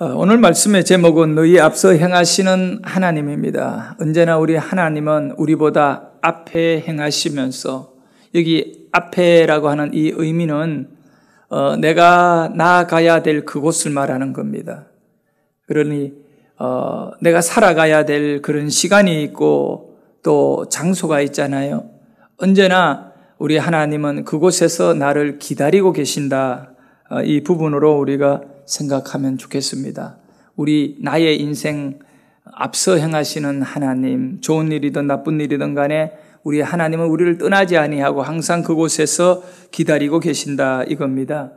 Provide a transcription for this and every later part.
오늘 말씀의 제목은 너희 앞서 행하시는 하나님입니다. 언제나 우리 하나님은 우리보다 앞에 행하시면서, 여기 앞에라고 하는 이 의미는 내가 나아가야 될 그곳을 말하는 겁니다. 그러니 내가 살아가야 될 그런 시간이 있고 또 장소가 있잖아요. 언제나 우리 하나님은 그곳에서 나를 기다리고 계신다. 이 부분으로 우리가 생각하면 좋겠습니다. 나의 인생 앞서 행하시는 하나님, 좋은 일이든 나쁜 일이든 간에 우리 하나님은 우리를 떠나지 아니하고 항상 그곳에서 기다리고 계신다 이겁니다.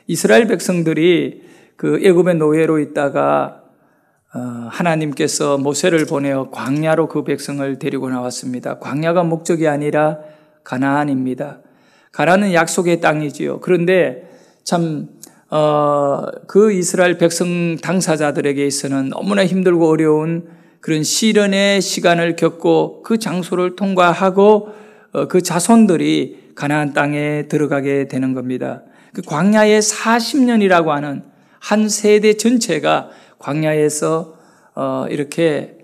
이스라엘 백성들이 그 애굽의 노예로 있다가 하나님께서 모세를 보내어 광야로 그 백성을 데리고 나왔습니다. 광야가 목적이 아니라 가나안입니다. 가나안은 약속의 땅이지요. 그런데 참 그 이스라엘 백성 당사자들에게 있어서는 너무나 힘들고 어려운 그런 시련의 시간을 겪고 그 장소를 통과하고 그 자손들이 가나안 땅에 들어가게 되는 겁니다. 그 광야의 40년이라고 하는 한 세대 전체가 광야에서 이렇게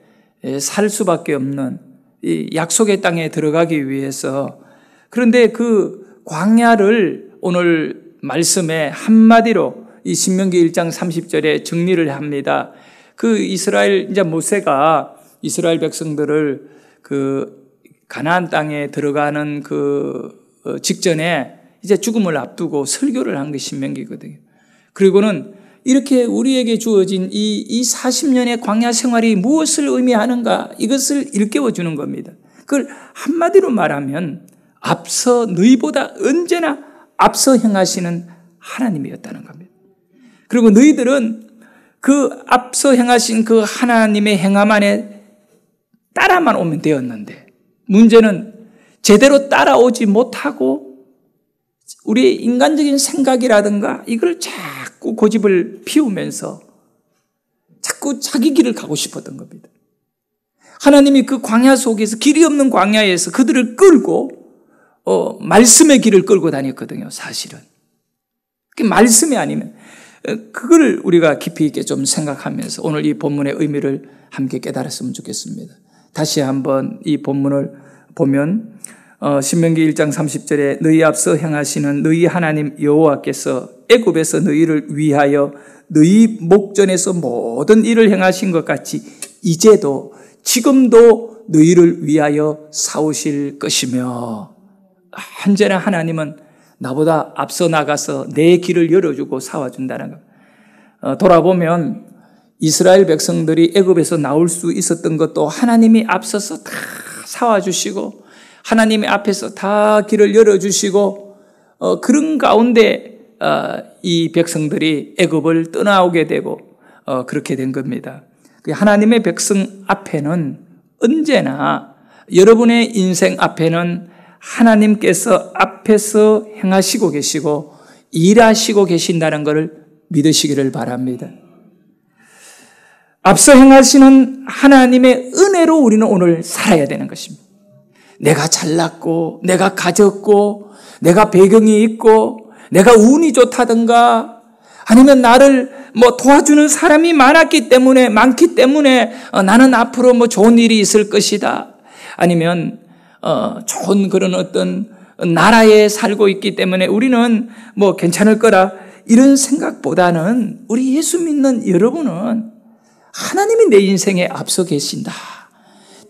살 수밖에 없는 이 약속의 땅에 들어가기 위해서. 그런데 그 광야를 오늘 말씀에 한마디로 이 신명기 1장 30절에 정리를 합니다. 그 모세가 이스라엘 백성들을 그 가나안 땅에 들어가는 그 직전에 이제 죽음을 앞두고 설교를 한 게 신명기거든요. 그리고는 이렇게 우리에게 주어진 이 40년의 광야 생활이 무엇을 의미하는가, 이것을 일깨워 주는 겁니다. 그걸 한마디로 말하면 앞서 너희보다 언제나 앞서 행하시는 하나님이었다는 겁니다. 그리고 너희들은 그 앞서 행하신 그 하나님의 행함 안에 따라만 오면 되었는데, 문제는 제대로 따라오지 못하고 우리의 인간적인 생각이라든가 이걸 자꾸 고집을 피우면서 자꾸 자기 길을 가고 싶었던 겁니다. 하나님이 그 광야 속에서, 길이 없는 광야에서 그들을 끌고 말씀의 길을 끌고 다녔거든요, 사실은. 그 말씀이 아니면, 그걸 우리가 깊이 있게 좀 생각하면서 오늘 이 본문의 의미를 함께 깨달았으면 좋겠습니다. 다시 한번 이 본문을 보면, 신명기 1장 30절에 너희 앞서 행하시는 너희 하나님 여호와께서 애굽에서 너희를 위하여 너희 목전에서 모든 일을 행하신 것 같이 이제도 지금도 너희를 위하여 싸우실 것이며, 언제나 하나님은 나보다 앞서 나가서 내 길을 열어주고 싸워준다는 것. 돌아보면 이스라엘 백성들이 애굽에서 나올 수 있었던 것도 하나님이 앞서서 다 싸워주시고 하나님의 앞에서 다 길을 열어주시고 그런 가운데 이 백성들이 애굽을 떠나오게 되고 그렇게 된 겁니다. 하나님의 백성 앞에는 언제나, 여러분의 인생 앞에는 하나님께서 앞에서 행하시고 계시고 일하시고 계신다는 것을 믿으시기를 바랍니다. 앞서 행하시는 하나님의 은혜로 우리는 오늘 살아야 되는 것입니다. 내가 잘났고 내가 가졌고 내가 배경이 있고 내가 운이 좋다든가 아니면 나를 도와주는 사람이 많기 때문에 나는 앞으로 좋은 일이 있을 것이다. 아니면 좋은 그런 어떤 나라에 살고 있기 때문에 우리는 괜찮을 거라, 이런 생각보다는 우리 예수 믿는 여러분은 하나님이 내 인생에 앞서 계신다.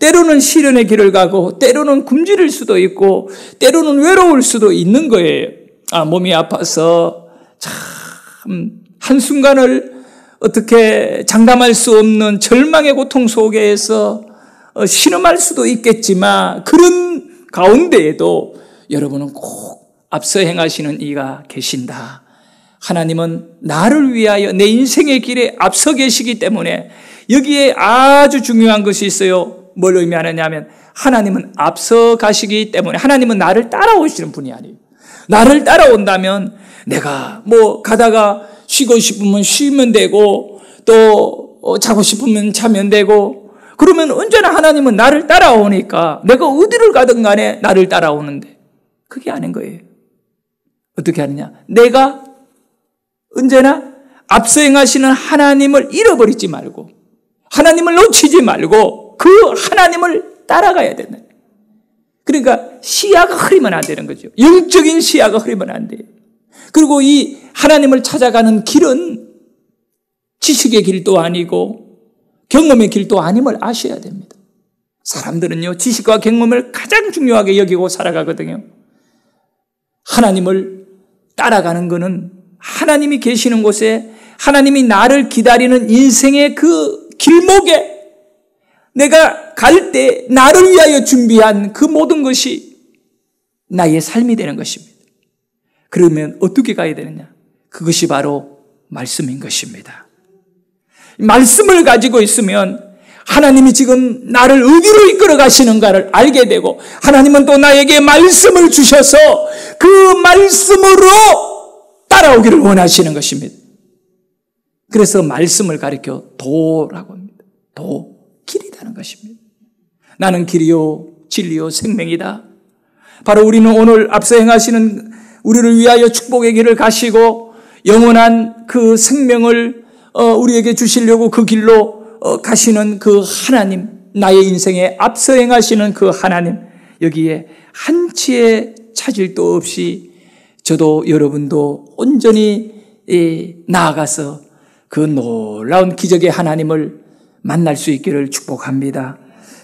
때로는 시련의 길을 가고 때로는 굶주릴 수도 있고 때로는 외로울 수도 있는 거예요. 몸이 아파서 참 한순간을 어떻게 장담할 수 없는 절망의 고통 속에서 신음할 수도 있겠지만, 그런 가운데에도 여러분은 꼭 앞서 행하시는 이가 계신다. 하나님은 나를 위하여 내 인생의 길에 앞서 계시기 때문에, 여기에 아주 중요한 것이 있어요. 뭘 의미하느냐 하면, 하나님은 앞서 가시기 때문에, 하나님은 나를 따라오시는 분이 아니에요. 나를 따라온다면 내가 가다가 쉬고 싶으면 쉬면 되고 또 자고 싶으면 자면 되고, 그러면 언제나 하나님은 나를 따라오니까 내가 어디를 가든 간에 나를 따라오는데, 그게 아닌 거예요. 어떻게 하느냐? 내가 언제나 앞서 행하시는 하나님을 잃어버리지 말고 하나님을 놓치지 말고 그 하나님을 따라가야 된다. 그러니까 시야가 흐리면 안 되는 거죠. 영적인 시야가 흐리면 안 돼요. 그리고 이 하나님을 찾아가는 길은 지식의 길도 아니고 경험의 길도 아님을 아셔야 됩니다. 사람들은요, 지식과 경험을 가장 중요하게 여기고 살아가거든요. 하나님을 따라가는 것은 하나님이 계시는 곳에 하나님이 나를 기다리는 인생의 그 길목에 내가 갈 때 나를 위하여 준비한 그 모든 것이 나의 삶이 되는 것입니다. 그러면 어떻게 가야 되느냐? 그것이 바로 말씀인 것입니다. 말씀을 가지고 있으면 하나님이 지금 나를 어디로 이끌어 가시는가를 알게 되고 하나님은 또 나에게 말씀을 주셔서 그 말씀으로 따라오기를 원하시는 것입니다. 그래서 말씀을 가리켜 도라고 합니다. 도, 길이라는 것입니다. 나는 길이요 진리요 생명이다. 바로 우리는 오늘 앞서 행하시는 우리를 위하여 축복의 길을 가시고 영원한 그 생명을 우리에게 주시려고 그 길로 가시는 그 하나님, 나의 인생에 앞서 행하시는 그 하나님, 여기에 한치의 차질도 없이 저도 여러분도 온전히 나아가서 그 놀라운 기적의 하나님을 만날 수 있기를 축복합니다.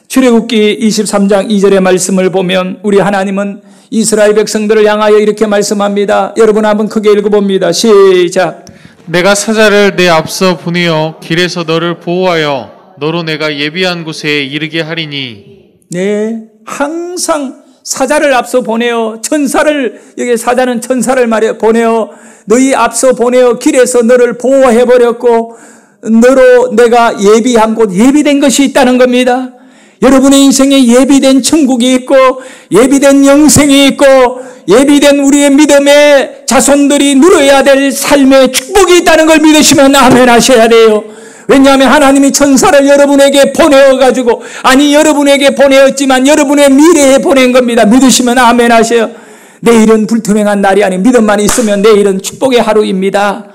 출애굽기 23장 2절의 말씀을 보면 우리 하나님은 이스라엘 백성들을 향하여 이렇게 말씀합니다. 여러분 한번 크게 읽어봅니다. 시작. 내가 사자를 내 앞서 보내어 길에서 너를 보호하여 너로 내가 예비한 곳에 이르게 하리니. 네, 항상 사자를 앞서 보내어 천사를, 여기 사자는 천사를 말해 보내어 너희 앞서 보내어 길에서 너를 보호해버렸고 너로 내가 예비한 곳, 예비된 것이 있다는 겁니다. 여러분의 인생에 예비된 천국이 있고 예비된 영생이 있고 예비된 우리의 믿음의 자손들이 누려야 될 삶의 축복이 있다는 걸 믿으시면 아멘 하셔야 돼요. 왜냐하면 하나님이 천사를 여러분에게 보내어가지고, 아니 여러분에게 보내었지만 여러분의 미래에 보낸 겁니다. 믿으시면 아멘 하세요. 내일은 불투명한 날이 아닌 믿음만 있으면 내일은 축복의 하루입니다.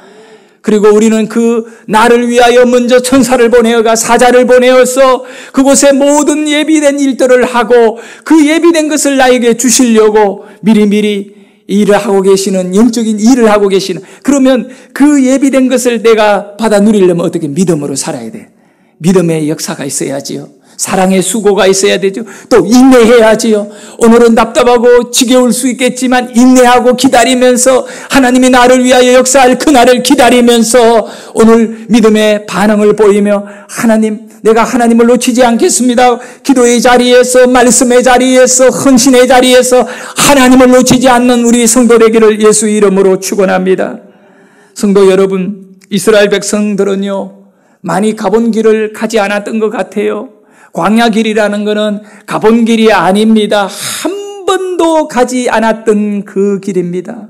그리고 우리는 그 나를 위하여 먼저 천사를 보내어가 사자를 보내어서 그곳에 모든 예비된 일들을 하고 그 예비된 것을 나에게 주시려고 미리미리 일을 하고 계시는, 영적인 일을 하고 계시는, 그러면 그 예비된 것을 내가 받아 누리려면 어떻게? 믿음으로 살아야 돼. 믿음의 역사가 있어야지요. 사랑의 수고가 있어야 되죠. 또 인내해야지요. 오늘은 답답하고 지겨울 수 있겠지만 인내하고 기다리면서 하나님이 나를 위하여 역사할 그날을 기다리면서 오늘 믿음의 반응을 보이며 하나님, 내가 하나님을 놓치지 않겠습니다. 기도의 자리에서, 말씀의 자리에서, 헌신의 자리에서 하나님을 놓치지 않는 우리 성도 되기를 예수 이름으로 축원합니다. 성도 여러분, 이스라엘 백성들은요, 많이 가본 길을 가지 않았던 것 같아요. 광야 길이라는 것은 가본 길이 아닙니다. 한 번도 가지 않았던 그 길입니다.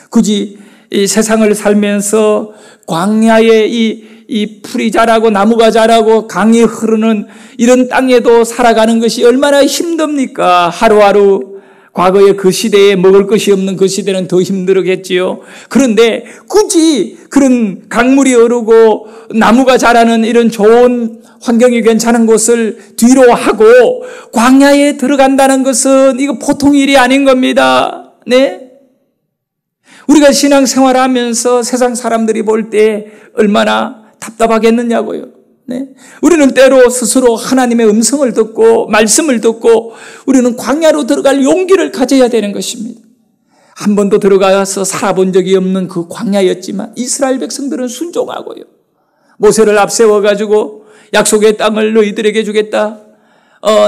굳이 이 세상을 살면서 광야에 이 풀이 자라고 나무가 자라고 강이 흐르는 이런 땅에도 살아가는 것이 얼마나 힘듭니까? 하루하루. 과거에 그 시대에 먹을 것이 없는 그 시대는 더 힘들겠지요. 그런데 굳이 그런 강물이 흐르고 나무가 자라는 이런 좋은 환경이 괜찮은 곳을 뒤로 하고 광야에 들어간다는 것은 이거 보통 일이 아닌 겁니다. 네? 우리가 신앙생활 하면서 세상 사람들이 볼 때 얼마나 답답하겠느냐고요. 네? 우리는 때로 스스로 하나님의 음성을 듣고 말씀을 듣고 우리는 광야로 들어갈 용기를 가져야 되는 것입니다. 한 번도 들어가서 살아본 적이 없는 그 광야였지만 이스라엘 백성들은 순종하고요. 모세를 앞세워가지고 약속의 땅을 너희들에게 주겠다.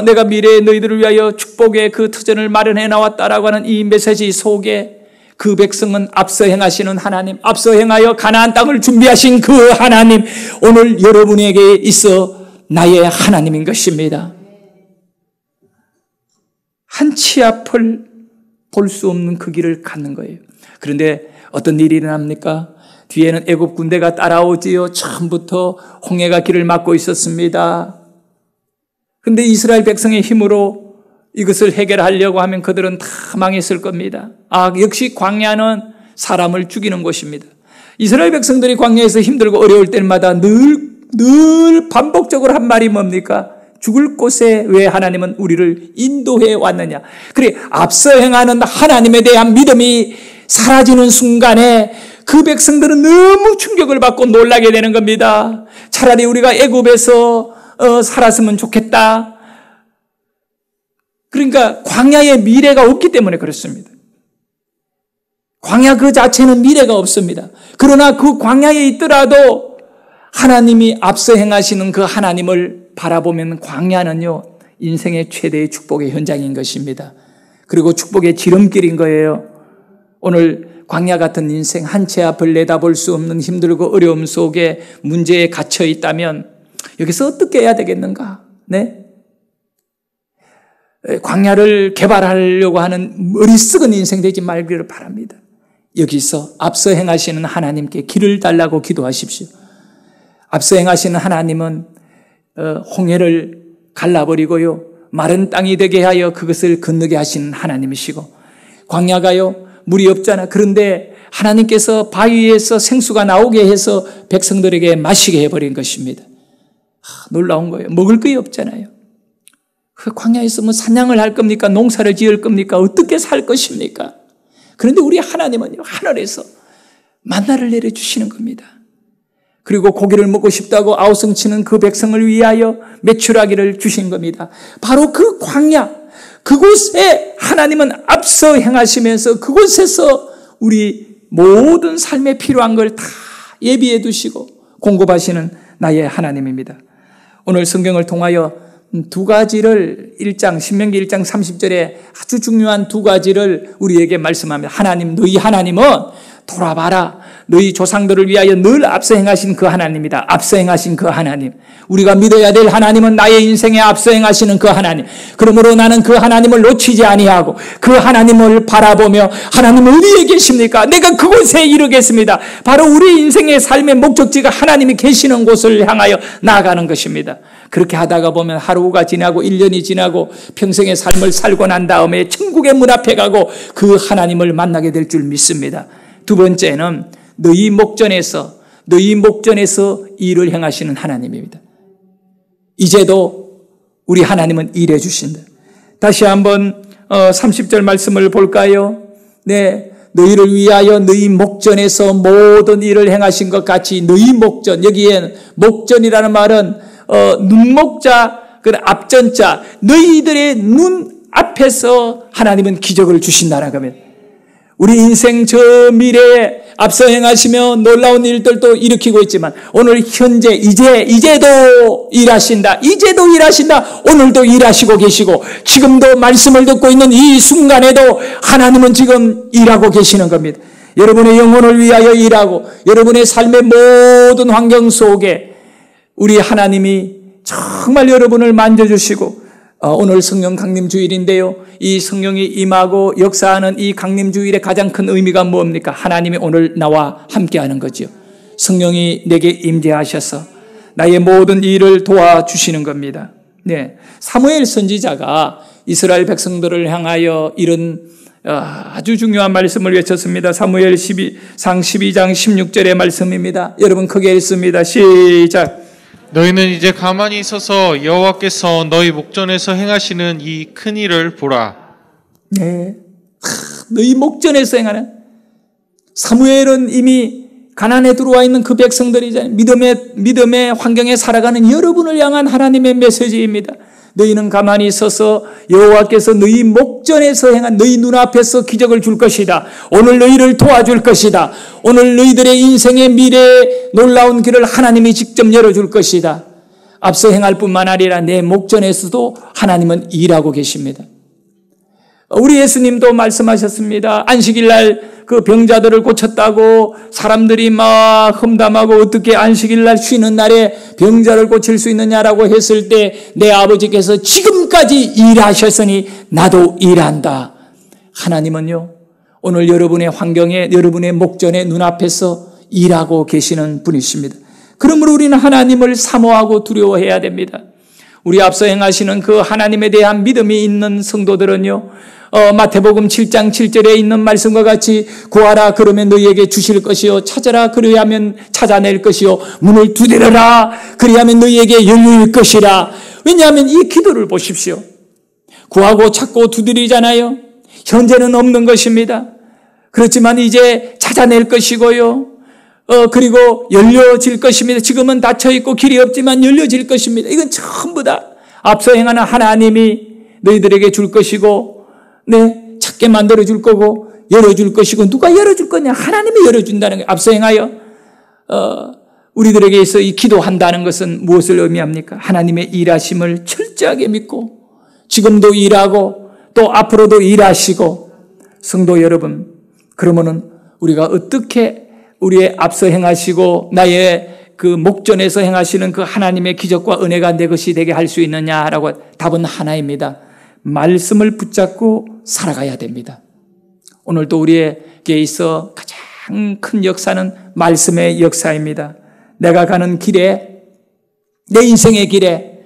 내가 미래에 너희들을 위하여 축복의 그 터전을 마련해 나왔다라고 하는 이 메시지 속에 그 백성은 앞서 행하시는 하나님, 앞서 행하여 가나안 땅을 준비하신 그 하나님, 오늘 여러분에게 있어 나의 하나님인 것입니다. 한 치 앞을 볼 수 없는 그 길을 갖는 거예요. 그런데 어떤 일이 일어납니까? 뒤에는 애굽 군대가 따라오지요. 처음부터 홍해가 길을 막고 있었습니다. 그런데 이스라엘 백성의 힘으로 이것을 해결하려고 하면 그들은 다 망했을 겁니다. 역시 광야는 사람을 죽이는 곳입니다. 이스라엘 백성들이 광야에서 힘들고 어려울 때마다 늘 반복적으로 한 말이 뭡니까? 죽을 곳에 왜 하나님은 우리를 인도해 왔느냐. 그래, 앞서 행하는 하나님에 대한 믿음이 사라지는 순간에 그 백성들은 너무 충격을 받고 놀라게 되는 겁니다. 차라리 우리가 애굽에서 살았으면 좋겠다. 그러니까 광야에 미래가 없기 때문에 그렇습니다. 광야 그 자체는 미래가 없습니다. 그러나 그 광야에 있더라도 하나님이 앞서 행하시는 그 하나님을 바라보면 광야는요, 인생의 최대의 축복의 현장인 것입니다. 그리고 축복의 지름길인 거예요. 오늘 광야 같은 인생, 한 채 앞을 내다볼 수 없는 힘들고 어려움 속에 문제에 갇혀 있다면 여기서 어떻게 해야 되겠는가? 네? 광야를 개발하려고 하는 어리석은 인생 되지 말기를 바랍니다. 여기서 앞서 행하시는 하나님께 길을 달라고 기도하십시오. 앞서 행하시는 하나님은 홍해를 갈라버리고요, 마른 땅이 되게 하여 그것을 건너게 하시는 하나님이시고, 광야가요 물이 없잖아. 그런데 하나님께서 바위에서 생수가 나오게 해서 백성들에게 마시게 해버린 것입니다. 놀라운 거예요. 먹을 것이 없잖아요. 그 광야에서 뭐 사냥을 할 겁니까? 농사를 지을 겁니까? 어떻게 살 것입니까? 그런데 우리 하나님은 하늘에서 만나를 내려주시는 겁니다. 그리고 고기를 먹고 싶다고 아우성치는 그 백성을 위하여 메추라기를 주신 겁니다. 바로 그 광야, 그곳에 하나님은 앞서 행하시면서 그곳에서 우리 모든 삶에 필요한 걸 다 예비해 두시고 공급하시는 나의 하나님입니다. 오늘 성경을 통하여 두 가지를 신명기 1장 30절에 아주 중요한 두 가지를 우리에게 말씀합니다. 하나님, 너희 하나님은 돌아봐라. 너희 조상들을 위하여 늘 앞서 행하신 그 하나님이다. 앞서 행하신 그 하나님. 우리가 믿어야 될 하나님은 나의 인생에 앞서 행하시는 그 하나님. 그러므로 나는 그 하나님을 놓치지 아니하고 그 하나님을 바라보며 하나님 어디에 계십니까? 내가 그곳에 이르겠습니다. 바로 우리 인생의 삶의 목적지가 하나님이 계시는 곳을 향하여 나아가는 것입니다. 그렇게 하다가 보면 하루가 지나고 1년이 지나고 평생의 삶을 살고 난 다음에 천국의 문 앞에 가고 그 하나님을 만나게 될 줄 믿습니다. 두 번째는 너희 목전에서 일을 행하시는 하나님입니다. 이제도 우리 하나님은 일해 주신다. 다시 한번 30절 말씀을 볼까요? 네, 너희를 위하여 너희 목전에서 모든 일을 행하신 것 같이 너희 목전, 여기엔 목전이라는 말은 눈목자, 그 앞전자, 너희들의 눈 앞에서 하나님은 기적을 주신다는 겁니다. 우리 인생 저 미래에 앞서 행하시며 놀라운 일들도 일으키고 있지만 오늘 현재 이제도 일하신다. 오늘도 일하시고 계시고 지금도 말씀을 듣고 있는 이 순간에도 하나님은 지금 일하고 계시는 겁니다. 여러분의 영혼을 위하여 일하고 여러분의 삶의 모든 환경 속에 우리 하나님이 정말 여러분을 만져주시고 오늘 성령 강림주일인데요. 이 성령이 임하고 역사하는 이 강림주일의 가장 큰 의미가 뭡니까? 하나님이 오늘 나와 함께하는 거죠. 성령이 내게 임재하셔서 나의 모든 일을 도와주시는 겁니다. 네, 사무엘 선지자가 이스라엘 백성들을 향하여 이런 아주 중요한 말씀을 외쳤습니다. 사무엘 12장 16절의 말씀입니다. 여러분 크게 읽습니다. 시작. 너희는 이제 가만히 있어서 여호와께서 너희 목전에서 행하시는 이 큰 일을 보라. 네, 너희 목전에서 행하는. 사무엘은 이미 가나안에 들어와 있는 그 백성들이잖아요. 믿음의 환경에 살아가는 여러분을 향한 하나님의 메시지입니다. 너희는 가만히 있어서 여호와께서 너희 목전에서 행한 너희 눈앞에서 기적을 줄 것이다. 오늘 너희를 도와줄 것이다. 오늘 너희들의 인생의 미래에 놀라운 길을 하나님이 직접 열어줄 것이다. 앞서 행할 뿐만 아니라 내 목전에서도 하나님은 일하고 계십니다. 우리 예수님도 말씀하셨습니다. 안식일 날 그 병자들을 고쳤다고 사람들이 막 험담하고 어떻게 안식일 날 쉬는 날에 병자를 고칠 수 있느냐라고 했을 때 내 아버지께서 지금까지 일하셨으니 나도 일한다. 하나님은요, 오늘 여러분의 환경에 여러분의 목전에 눈앞에서 일하고 계시는 분이십니다. 그러므로 우리는 하나님을 사모하고 두려워해야 됩니다. 우리 앞서 행하시는 그 하나님에 대한 믿음이 있는 성도들은요, 마태복음 7장 7절에 있는 말씀과 같이 구하라 그러면 너희에게 주실 것이요 찾아라 그리하면 찾아낼 것이요 문을 두드려라 그리하면 너희에게 열릴 것이라. 왜냐하면 이 기도를 보십시오. 구하고 찾고 두드리잖아요. 현재는 없는 것입니다. 그렇지만 이제 찾아낼 것이고요. 그리고 열려질 것입니다. 지금은 닫혀있고 길이 없지만 열려질 것입니다. 이건 전부 다 앞서 행하는 하나님이 너희들에게 줄 것이고, 네, 찾게 만들어줄 거고, 열어줄 것이고, 누가 열어줄 거냐? 하나님이 열어준다는 거예요. 앞서 행하여, 우리들에게 있어 이 기도한다는 것은 무엇을 의미합니까? 하나님의 일하심을 철저하게 믿고, 지금도 일하고, 또 앞으로도 일하시고, 성도 여러분, 그러면은 우리가 어떻게 우리의 앞서 행하시고, 나의 그 목전에서 행하시는 그 하나님의 기적과 은혜가 내 것이 되게 할 수 있느냐라고 답은 하나입니다. 말씀을 붙잡고 살아가야 됩니다. 오늘도 우리에게 있어 가장 큰 역사는 말씀의 역사입니다. 내가 가는 길에, 내 인생의 길에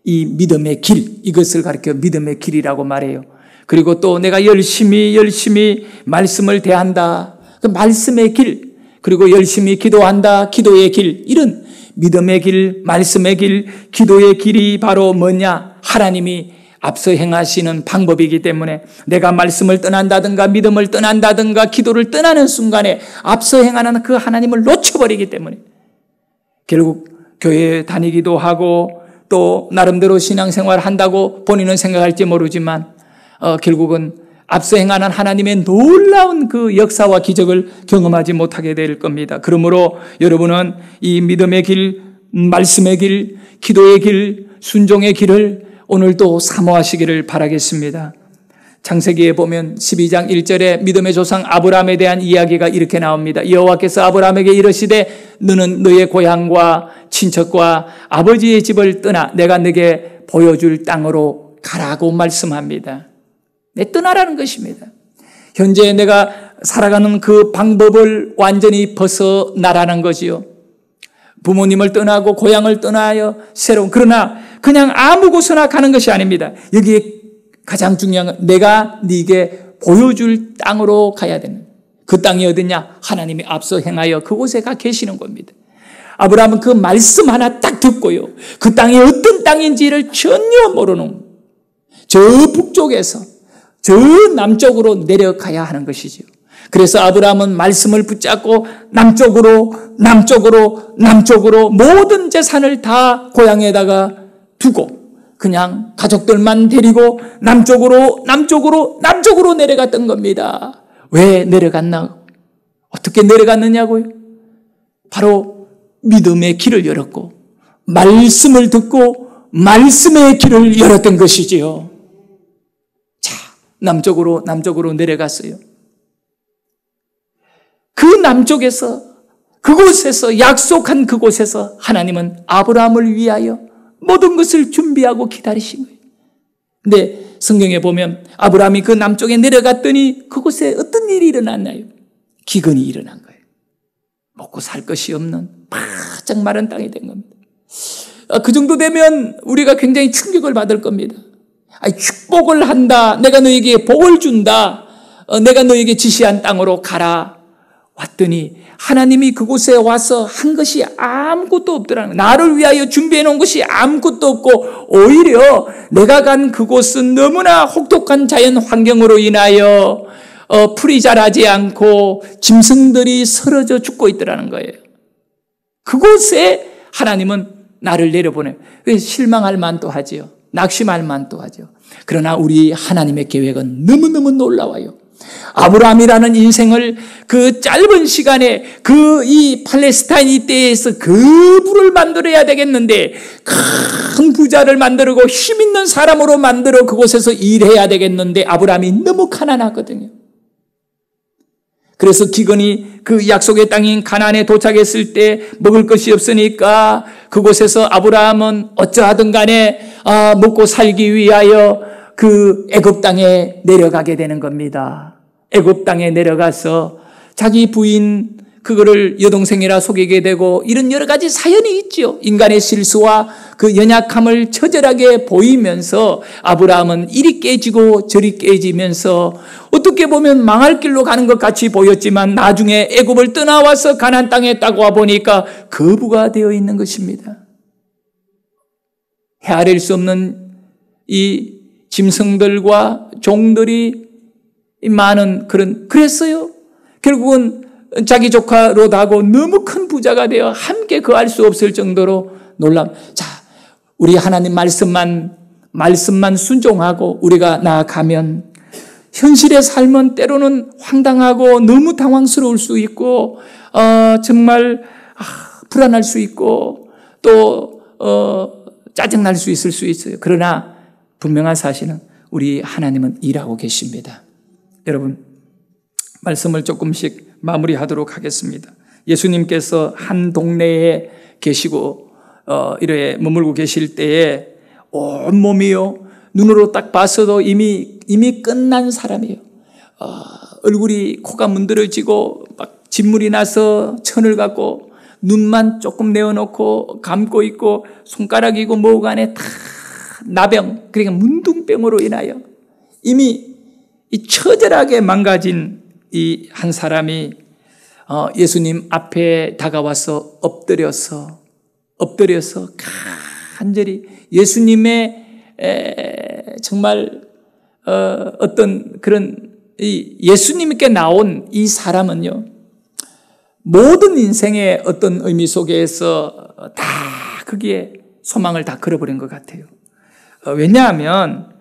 이 믿음의 길, 이것을 가리켜 믿음의 길이라고 말해요. 그리고 또 내가 열심히 말씀을 대한다. 그 말씀의 길, 그리고 열심히 기도한다. 기도의 길, 이런 믿음의 길, 말씀의 길, 기도의 길이 바로 뭐냐? 하나님이 앞서 행하시는 방법이기 때문에 내가 말씀을 떠난다든가 믿음을 떠난다든가 기도를 떠나는 순간에 앞서 행하는 그 하나님을 놓쳐버리기 때문에 결국 교회에 다니기도 하고 또 나름대로 신앙생활을 한다고 본인은 생각할지 모르지만 결국은 앞서 행하는 하나님의 놀라운 그 역사와 기적을 경험하지 못하게 될 겁니다. 그러므로 여러분은 이 믿음의 길, 말씀의 길, 기도의 길, 순종의 길을 오늘도 사모하시기를 바라겠습니다. 창세기에 보면 12장 1절에 믿음의 조상 아브라함에 대한 이야기가 이렇게 나옵니다. 여호와께서 아브라함에게 이르시되 너는 너의 고향과 친척과 아버지의 집을 떠나 내가 네게 보여줄 땅으로 가라고 말씀합니다. 내 떠나라는 것입니다. 현재 내가 살아가는 그 방법을 완전히 벗어나라는 거지요. 부모님을 떠나고 고향을 떠나요. 새로운, 그러나 그냥 아무 곳이나 가는 것이 아닙니다. 여기에 가장 중요한 건 내가 네게 보여줄 땅으로 가야 되는, 그 땅이 어디냐? 하나님이 앞서 행하여 그곳에 가 계시는 겁니다. 아브라함은 그 말씀 하나 딱 듣고요, 그 땅이 어떤 땅인지를 전혀 모르는, 저 북쪽에서 저 남쪽으로 내려가야 하는 것이죠. 그래서 아브라함은 말씀을 붙잡고 남쪽으로 모든 재산을 다 고향에다가 두고 그냥 가족들만 데리고 남쪽으로 내려갔던 겁니다. 왜 내려갔나? 어떻게 내려갔느냐고요? 바로 믿음의 길을 열었고 말씀을 듣고 말씀의 길을 열었던 것이지요. 자, 남쪽으로 내려갔어요. 그 남쪽에서, 그곳에서, 약속한 그곳에서 하나님은 아브라함을 위하여 모든 것을 준비하고 기다리신 거예요. 근데 성경에 보면 아브라함이 그 남쪽에 내려갔더니 그곳에 어떤 일이 일어났나요? 기근이 일어난 거예요. 먹고 살 것이 없는 바짝 마른 땅이 된 겁니다. 그 정도 되면 우리가 굉장히 충격을 받을 겁니다. 축복을 한다. 내가 너에게 복을 준다. 내가 너에게 지시한 땅으로 가라. 왔더니 하나님이 그곳에 와서 한 것이 아무것도 없더라는 거예요. 나를 위하여 준비해 놓은 것이 아무것도 없고 오히려 내가 간 그곳은 너무나 혹독한 자연 환경으로 인하여 풀이 자라지 않고 짐승들이 쓰러져 죽고 있더라는 거예요. 그곳에 하나님은 나를 내려보내요. 실망할 만도 하지요. 낙심할 만도 하죠. 그러나 우리 하나님의 계획은 너무너무 놀라워요. 아브라함이라는 인생을 그 짧은 시간에 이 팔레스타인 이때에서 그부를 만들어야 되겠는데 큰 부자를 만들고 힘 있는 사람으로 만들어 그곳에서 일해야 되겠는데 아브라함이 너무 가난하거든요. 그래서 기근이 그 약속의 땅인 가나안에 도착했을 때 먹을 것이 없으니까 그곳에서 아브라함은 어쩌하든 간에 먹고 살기 위하여 그 애굽 땅에 내려가게 되는 겁니다. 애굽 땅에 내려가서 자기 부인 그거를 여동생이라 속이게 되고 이런 여러 가지 사연이 있죠. 인간의 실수와 그 연약함을 처절하게 보이면서 아브라함은 이리 깨지고 저리 깨지면서 어떻게 보면 망할 길로 가는 것 같이 보였지만 나중에 애굽을 떠나와서 가나안 땅에 딱 와보니까 거부가 되어 있는 것입니다. 헤아릴 수 없는 이 짐승들과 종들이 많은 그랬어요. 결국은 자기 조카 롯하고 너무 큰 부자가 되어 함께 거할 수 없을 정도로 자, 우리 하나님 말씀만 순종하고 우리가 나아가면 현실의 삶은 때로는 황당하고 너무 당황스러울 수 있고 정말 불안할 수 있고 또 짜증날 수 있어요. 그러나 분명한 사실은 우리 하나님은 일하고 계십니다. 여러분, 말씀을 조금씩 마무리하도록 하겠습니다. 예수님께서 한 동네에 계시고 이래 머물고 계실 때에 온몸이요 눈으로 딱 봤어도 이미 끝난 사람이에요. 얼굴이 코가 문드러지고 막 진물이 나서 천을 갖고 눈만 조금 내어놓고 감고 있고 손가락이고 목 안에 다 나병, 그러니까 문둥병으로 인하여 이미 이 처절하게 망가진 이 한 사람이 예수님 앞에 다가와서 엎드려서 간절히 예수님의 정말 어떤 그런 예수님께 나온 이 사람은요 모든 인생의 어떤 의미 속에서 다 거기에 소망을 다 걸어버린 것 같아요. 왜냐하면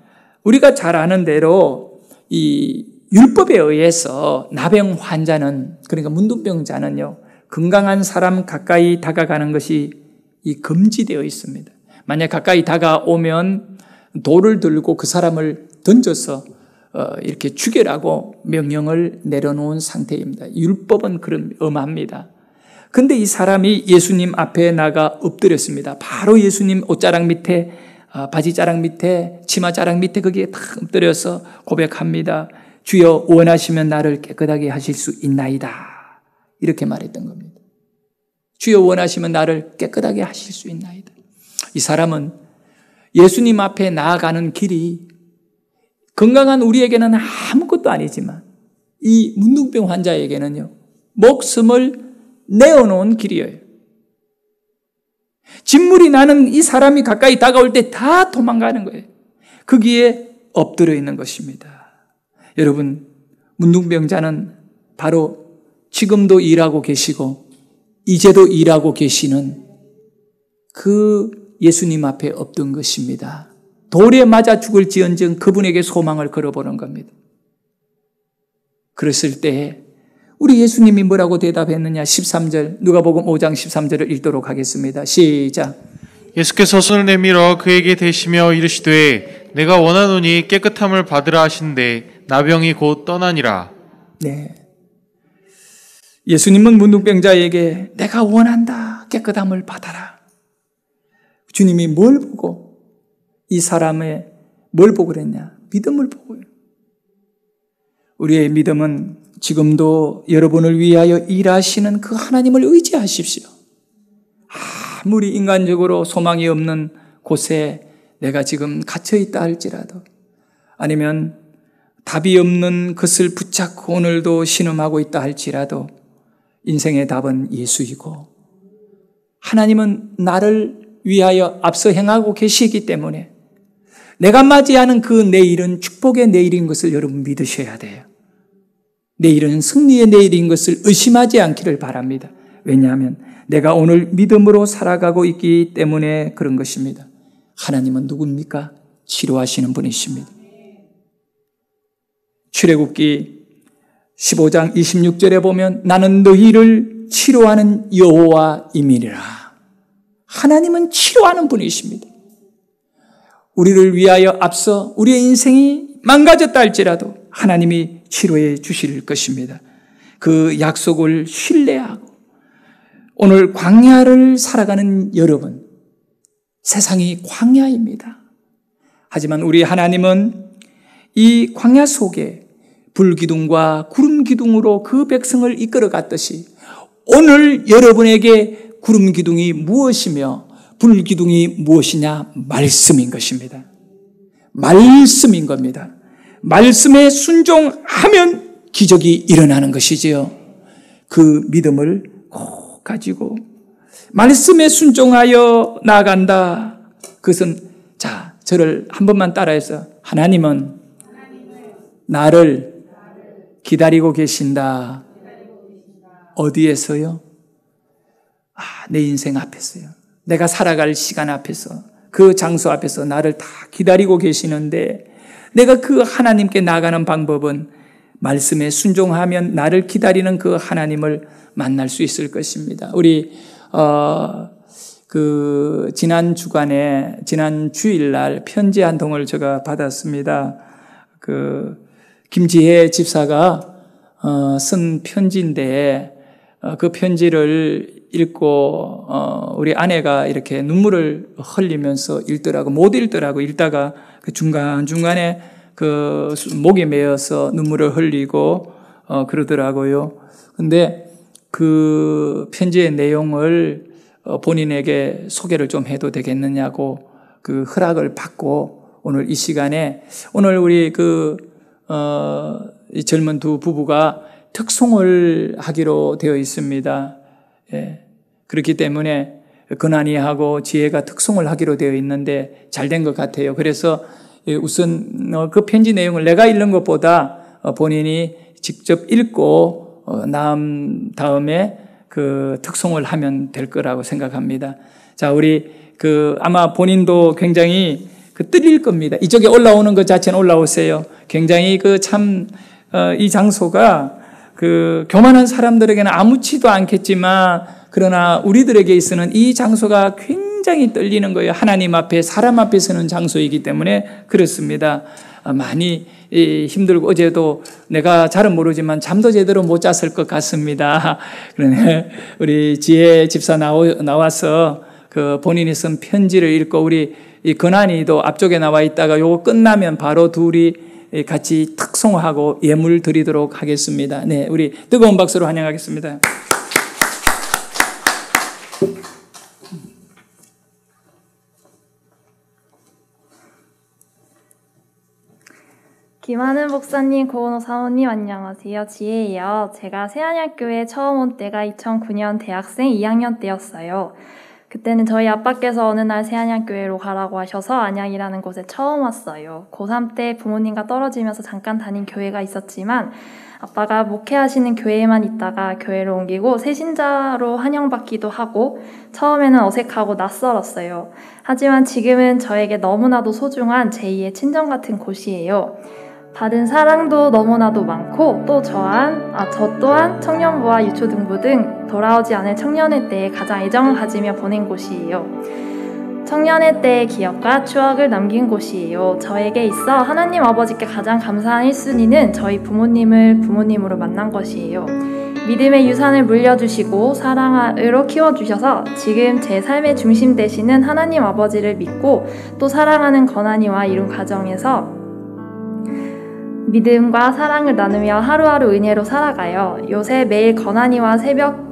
우리가 잘 아는 대로 이 율법에 의해서 나병 환자는 그러니까 문둥병자는요 건강한 사람 가까이 다가가는 것이 이 금지되어 있습니다. 만약 가까이 다가오면 돌을 들고 그 사람을 던져서 이렇게 죽여라고 명령을 내려놓은 상태입니다. 율법은 그런 엄합니다. 근데 이 사람이 예수님 앞에 나가 엎드렸습니다. 바로 예수님 옷자락 밑에 바지자락 밑에 치마자락 밑에 거기에 탁 엎드려서 고백합니다. 주여 원하시면 나를 깨끗하게 하실 수 있나이다. 이렇게 말했던 겁니다. 주여 원하시면 나를 깨끗하게 하실 수 있나이다. 이 사람은 예수님 앞에 나아가는 길이 건강한 우리에게는 아무것도 아니지만 이 문둥병 환자에게는요 목숨을 내어놓은 길이에요. 진물이 나는 이 사람이 가까이 다가올 때 다 도망가는 거예요. 거기에 엎드려 있는 것입니다. 여러분, 문둥병자는 바로 지금도 일하고 계시고 이제도 일하고 계시는 그 예수님 앞에 엎든 것입니다. 돌에 맞아 죽을지언정 그분에게 소망을 걸어보는 겁니다. 그랬을 때 우리 예수님이 뭐라고 대답했느냐? 13절 누가복음 5장 13절을 읽도록 하겠습니다. 시작. 예수께서 손을 내밀어 그에게 대시며 이르시되 내가 원하노니 깨끗함을 받으라 하신대 나병이 곧 떠나니라. 네. 예수님은 문둥병자에게 내가 원한다 깨끗함을 받아라. 주님이 뭘 보고 이 사람의 뭘 보고 그랬냐? 믿음을 보고요. 우리의 믿음은 지금도 여러분을 위하여 일하시는 그 하나님을 의지하십시오. 아무리 인간적으로 소망이 없는 곳에 내가 지금 갇혀있다 할지라도 아니면 답이 없는 것을 붙잡고 오늘도 신음하고 있다 할지라도 인생의 답은 예수이고 하나님은 나를 위하여 앞서 행하고 계시기 때문에 내가 맞이하는 그 내일은 축복의 내일인 것을 여러분 믿으셔야 돼요. 내일은 승리의 내일인 것을 의심하지 않기를 바랍니다. 왜냐하면 내가 오늘 믿음으로 살아가고 있기 때문에 그런 것입니다. 하나님은 누굽니까? 치료하시는 분이십니다. 출애굽기 15장 26절에 보면 나는 너희를 치료하는 여호와임이니라. 하나님은 치료하는 분이십니다. 우리를 위하여 앞서 우리의 인생이 망가졌다 할지라도 하나님이 치료해 주실 것입니다. 그 약속을 신뢰하고 오늘 광야를 살아가는 여러분, 세상이 광야입니다. 하지만 우리 하나님은 이 광야 속에 불기둥과 구름기둥으로 그 백성을 이끌어 갔듯이 오늘 여러분에게 구름 기둥이 무엇이며 불 기둥이 무엇이냐? 말씀인 것입니다. 말씀인 겁니다. 말씀에 순종하면 기적이 일어나는 것이지요. 그 믿음을 꼭 가지고 말씀에 순종하여 나아간다. 그것은 저를 한 번만 따라해서 하나님은 나를 기다리고 계신다. 어디에서요? 내 인생 앞에서요. 내가 살아갈 시간 앞에서, 그 장소 앞에서 나를 다 기다리고 계시는데, 내가 그 하나님께 나가는 방법은 말씀에 순종하면 나를 기다리는 그 하나님을 만날 수 있을 것입니다. 우리 지난 주일날 편지 한 통을 제가 받았습니다. 김지혜 집사가 쓴 편지인데, 그 편지를 읽고 우리 아내가 이렇게 눈물을 흘리면서 읽더라고. 못 읽더라고. 읽다가 그 중간중간에 그 목에 메어서 눈물을 흘리고 그러더라고요. 근데 그 편지의 내용을 본인에게 소개를 좀 해도 되겠느냐고 그 허락을 받고 오늘 이 시간에, 오늘 우리 이 젊은 두 부부가 특송을 하기로 되어 있습니다. 그렇기 때문에 근한이하고 지혜가 특송을 하기로 되어 있는데 잘 된 것 같아요. 그래서 우선 그 편지 내용을 내가 읽는 것보다 본인이 직접 읽고 다음에 그 특송을 하면 될 거라고 생각합니다. 자, 우리 아마 본인도 굉장히 떨릴 겁니다. 이쪽에 올라오는 것 자체는 올라오세요. 굉장히 이 장소가 교만한 사람들에게는 아무렇지도 않겠지만, 그러나 우리들에게 있어서는 이 장소가 굉장히 떨리는 거예요. 하나님 앞에, 사람 앞에 서는 장소이기 때문에 그렇습니다. 많이 힘들고, 어제도 내가 잘은 모르지만 잠도 제대로 못 잤을 것 같습니다. 그러네. 우리 지혜 집사 나와서 본인이 쓴 편지를 읽고, 우리 이 근한이도 앞쪽에 나와 있다가 요거 끝나면 바로 둘이 같이 특송하고 예물 드리도록 하겠습니다. 네, 우리 뜨거운 박수로 환영하겠습니다. 김하는 목사님, 고은호 사모님 안녕하세요. 지혜예요. 제가 새안양교회 처음 온 때가 2009년 대학생 2학년 때였어요. 그때는 저희 아빠께서 어느 날 새안양교회로 가라고 하셔서 안양이라는 곳에 처음 왔어요. 고3 때 부모님과 떨어지면서 잠깐 다닌 교회가 있었지만 아빠가 목회하시는 교회에만 있다가 교회를 옮기고 새신자로 환영받기도 하고 처음에는 어색하고 낯설었어요. 하지만 지금은 저에게 너무나도 소중한 제2의 친정 같은 곳이에요. 받은 사랑도 너무나도 많고 또 저 또한 청년부와 유초등부 등 돌아오지 않을 청년의 때에 가장 애정을 가지며 보낸 곳이에요. 청년의 때의 기억과 추억을 남긴 곳이에요. 저에게 있어 하나님 아버지께 가장 감사한 1순위는 저희 부모님으로 만난 것이에요. 믿음의 유산을 물려주시고 사랑으로 키워주셔서 지금 제 삶의 중심 되시는 하나님 아버지를 믿고 또 사랑하는 건한이와 이룬 가정에서 믿음과 사랑을 나누며 하루하루 은혜로 살아가요. 요새 매일 건한이와 새벽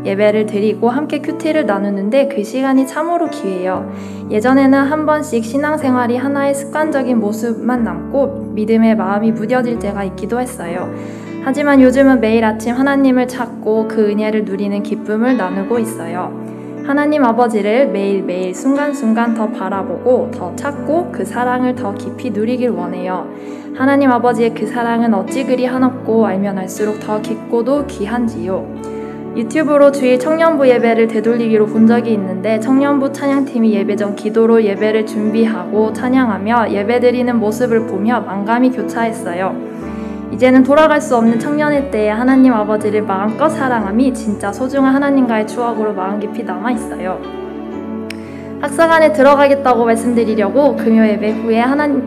예배를 드리고 함께 큐티를 나누는데 그 시간이 참으로 귀해요. 예전에는 한 번씩 신앙생활이 하나의 습관적인 모습만 남고 믿음의 마음이 무뎌질 때가 있기도 했어요. 하지만 요즘은 매일 아침 하나님을 찾고 그 은혜를 누리는 기쁨을 나누고 있어요. 하나님 아버지를 매일매일 순간순간 더 바라보고 더 찾고 그 사랑을 더 깊이 누리길 원해요. 하나님 아버지의 그 사랑은 어찌 그리 한없고 알면 알수록 더 깊고도 귀한지요. 유튜브로 주일 청년부 예배를 되돌리기로 본 적이 있는데 청년부 찬양팀이 예배 전 기도로 예배를 준비하고 찬양하며 예배드리는 모습을 보며 만감이 교차했어요. 이제는 돌아갈 수 없는 청년의 때에 하나님 아버지를 마음껏 사랑함이 진짜 소중한 하나님과의 추억으로 마음 깊이 남아있어요. 학사관에 들어가겠다고 말씀드리려고 금요 예배 후에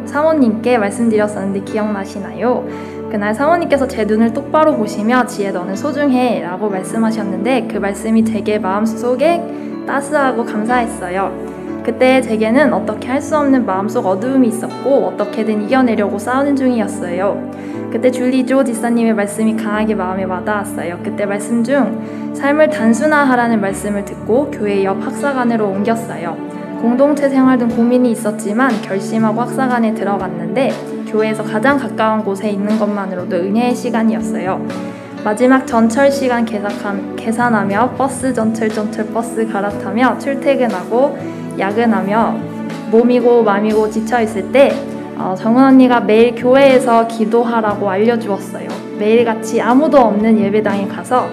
사모님께 말씀드렸었는데 기억나시나요? 그날 사모님께서 제 눈을 똑바로 보시며 지혜 너는 소중해 라고 말씀하셨는데 그 말씀이 되게 마음속에 따스하고 감사했어요. 그때 제게는 어떻게 할 수 없는 마음속 어두움이 있었고 어떻게든 이겨내려고 싸우는 중이었어요. 그때 줄리 조 지사님의 말씀이 강하게 마음에 와닿았어요. 그때 말씀 중 삶을 단순화하라는 말씀을 듣고 교회 옆 학사관으로 옮겼어요. 공동체 생활 등 고민이 있었지만 결심하고 학사관에 들어갔는데 교회에서 가장 가까운 곳에 있는 것만으로도 은혜의 시간이었어요. 마지막 전철 시간 계산하며 버스 전철 버스 갈아타며 출퇴근하고 야근하며 몸이고 맘이고 지쳐있을 때 정은 언니가 매일 교회에서 기도하라고 알려주었어요. 매일같이 아무도 없는 예배당에 가서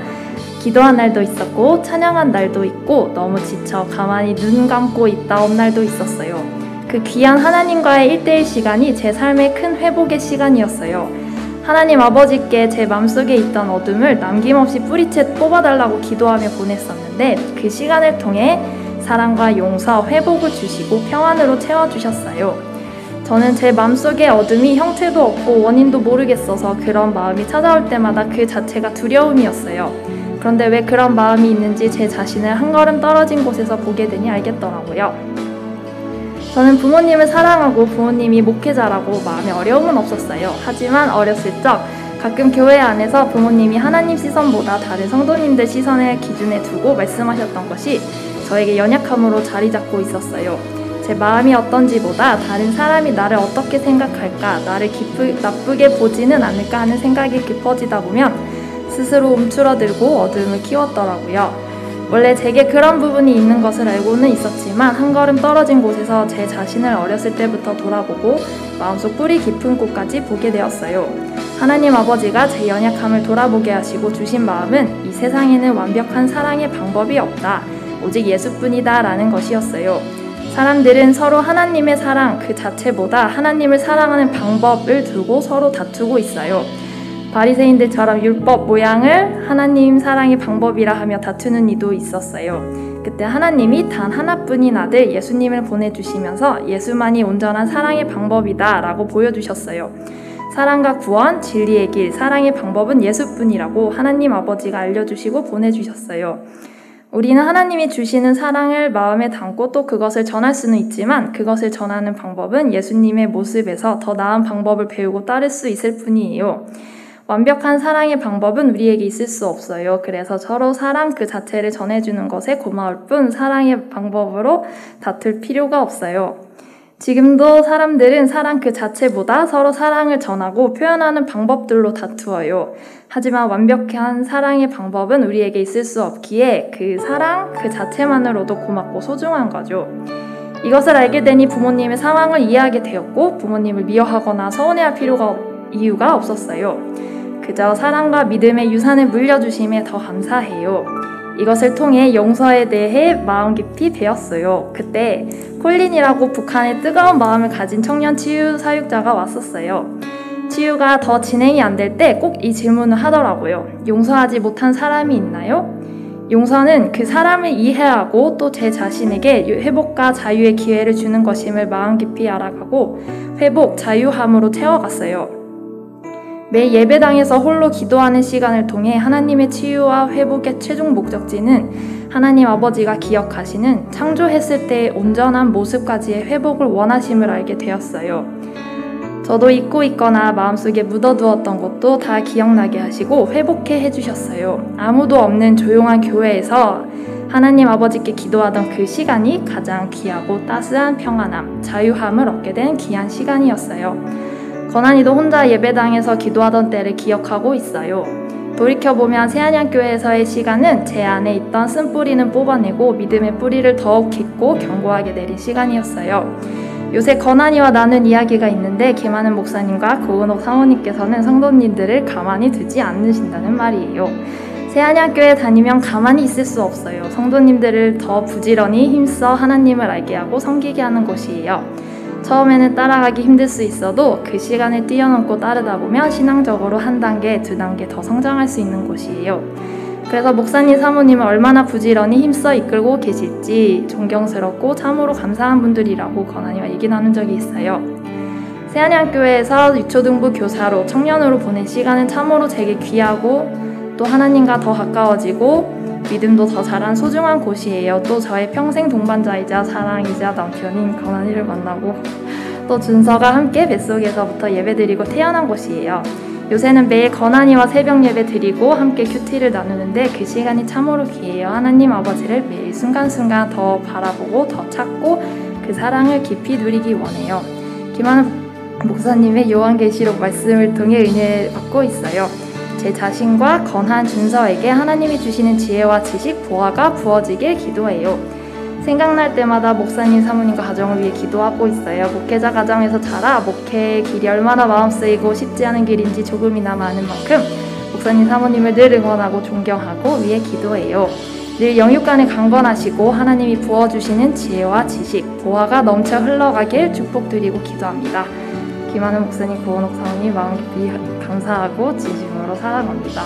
기도한 날도 있었고 찬양한 날도 있고 너무 지쳐 가만히 눈 감고 있다온 날도 있었어요. 그 귀한 하나님과의 1대1 시간이 제 삶의 큰 회복의 시간이었어요. 하나님 아버지께 제 맘속에 있던 어둠을 남김없이 뿌리채 뽑아달라고 기도하며 보냈었는데 그 시간을 통해 사랑과 용서, 회복을 주시고 평안으로 채워주셨어요. 저는 제 맘속에 어둠이 형체도 없고 원인도 모르겠어서 그런 마음이 찾아올 때마다 그 자체가 두려움이었어요. 그런데 왜 그런 마음이 있는지 제 자신을 한 걸음 떨어진 곳에서 보게 되니 알겠더라고요. 저는 부모님을 사랑하고 부모님이 목회자라고 마음에 어려움은 없었어요. 하지만 어렸을 적 가끔 교회 안에서 부모님이 하나님 시선보다 다른 성도님들 시선을 기준에 두고 말씀하셨던 것이 저에게 연약함으로 자리 잡고 있었어요. 제 마음이 어떤지보다 다른 사람이 나를 어떻게 생각할까, 나를 나쁘게 보지는 않을까 하는 생각이 깊어지다 보면 스스로 움츠러들고 어둠을 키웠더라고요. 원래 제게 그런 부분이 있는 것을 알고는 있었지만 한 걸음 떨어진 곳에서 제 자신을 어렸을 때부터 돌아보고 마음속 뿌리 깊은 곳까지 보게 되었어요. 하나님 아버지가 제 연약함을 돌아보게 하시고 주신 마음은 이 세상에는 완벽한 사랑의 방법이 없다. 오직 예수뿐이다 라는 것이었어요. 사람들은 서로 하나님의 사랑 그 자체보다 하나님을 사랑하는 방법을 두고 서로 다투고 있어요. 바리새인들처럼 율법 모양을 하나님 사랑의 방법이라 하며 다투는 이도 있었어요. 그때 하나님이 단 하나뿐인 아들 예수님을 보내주시면서 예수만이 온전한 사랑의 방법이다 라고 보여주셨어요. 사랑과 구원, 진리의 길, 사랑의 방법은 예수뿐이라고 하나님 아버지가 알려주시고 보내주셨어요. 우리는 하나님이 주시는 사랑을 마음에 담고 또 그것을 전할 수는 있지만 그것을 전하는 방법은 예수님의 모습에서 더 나은 방법을 배우고 따를 수 있을 뿐이에요. 완벽한 사랑의 방법은 우리에게 있을 수 없어요. 그래서 서로 사랑 그 자체를 전해주는 것에 고마울 뿐 사랑의 방법으로 다툴 필요가 없어요. 지금도 사람들은 사랑 그 자체보다 서로 사랑을 전하고 표현하는 방법들로 다투어요. 하지만 완벽한 사랑의 방법은 우리에게 있을 수 없기에 그 사랑 그 자체만으로도 고맙고 소중한 거죠. 이것을 알게 되니 부모님의 상황을 이해하게 되었고 부모님을 미워하거나 서운해할 이유가 없었어요. 그저 사랑과 믿음의 유산을 물려주심에 더 감사해요. 이것을 통해 용서에 대해 마음 깊이 배웠어요. 그때 콜린이라고 북한의 뜨거운 마음을 가진 청년 치유 사육자가 왔었어요. 치유가 더 진행이 안 될 때 꼭 이 질문을 하더라고요. 용서하지 못한 사람이 있나요? 용서는 그 사람을 이해하고 또 제 자신에게 회복과 자유의 기회를 주는 것임을 마음 깊이 알아가고 회복, 자유함으로 채워갔어요. 매일 예배당에서 홀로 기도하는 시간을 통해 하나님의 치유와 회복의 최종 목적지는 하나님 아버지가 기억하시는 창조했을 때의 온전한 모습까지의 회복을 원하심을 알게 되었어요. 저도 잊고 있거나 마음속에 묻어두었던 것도 다 기억나게 하시고 회복해 해주셨어요. 아무도 없는 조용한 교회에서 하나님 아버지께 기도하던 그 시간이 가장 귀하고 따스한 평안함, 자유함을 얻게 된 귀한 시간이었어요. 권한이도 혼자 예배당에서 기도하던 때를 기억하고 있어요. 돌이켜보면 새안양교회에서의 시간은 제 안에 있던 쓴뿌리는 뽑아내고 믿음의 뿌리를 더욱 깊고 견고하게 내린 시간이었어요. 요새 권한이와 나눈 이야기가 있는데 김하는 목사님과 고은옥 사모님께서는 성도님들을 가만히 두지 않으신다는 말이에요. 새안양교회 다니면 가만히 있을 수 없어요. 성도님들을 더 부지런히 힘써 하나님을 알게 하고 섬기게 하는 곳이에요. 처음에는 따라가기 힘들 수 있어도 그 시간을 뛰어넘고 따르다 보면 신앙적으로 한 단계, 두 단계 더 성장할 수 있는 곳이에요. 그래서 목사님, 사모님을 얼마나 부지런히 힘써 이끌고 계실지 존경스럽고 참으로 감사한 분들이라고 권한이와 얘기 나눈 적이 있어요. 새안양교회에서 유초등부 교사로 청년으로 보낸 시간은 참으로 제게 귀하고 또 하나님과 더 가까워지고 믿음도 더 자란 소중한 곳이에요. 또 저의 평생 동반자이자 사랑이자 남편인 건한이를 만나고 또 준서가 함께 뱃속에서부터 예배드리고 태어난 곳이에요. 요새는 매일 건한이와 새벽 예배 드리고 함께 큐티를 나누는데 그 시간이 참으로 귀해요. 하나님 아버지를 매일 순간순간 더 바라보고 더 찾고 그 사랑을 깊이 누리기 원해요. 김하는 목사님의 요한계시록 말씀을 통해 은혜 받고 있어요. 제 자신과 건한 준서에게 하나님이 주시는 지혜와 지식, 보화가 부어지길 기도해요. 생각날 때마다 목사님 사모님과 가정을 위해 기도하고 있어요. 목회자 가정에서 자라 목회의 길이 얼마나 마음 쓰이고 쉽지 않은 길인지 조금이나마 아는 만큼 목사님 사모님을 늘 응원하고 존경하고 위해 기도해요. 늘 영육간에 강건하시고 하나님이 부어주시는 지혜와 지식, 보화가 넘쳐 흘러가길 축복드리고 기도합니다. 김하는 목사님, 고은옥 사모님 마음 깊이 감사하고 진심으로 사랑합니다.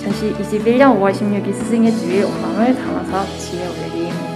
2021년 5월 16일 스승의 주일 온 마음을 담아서 지혜 올리기입니다.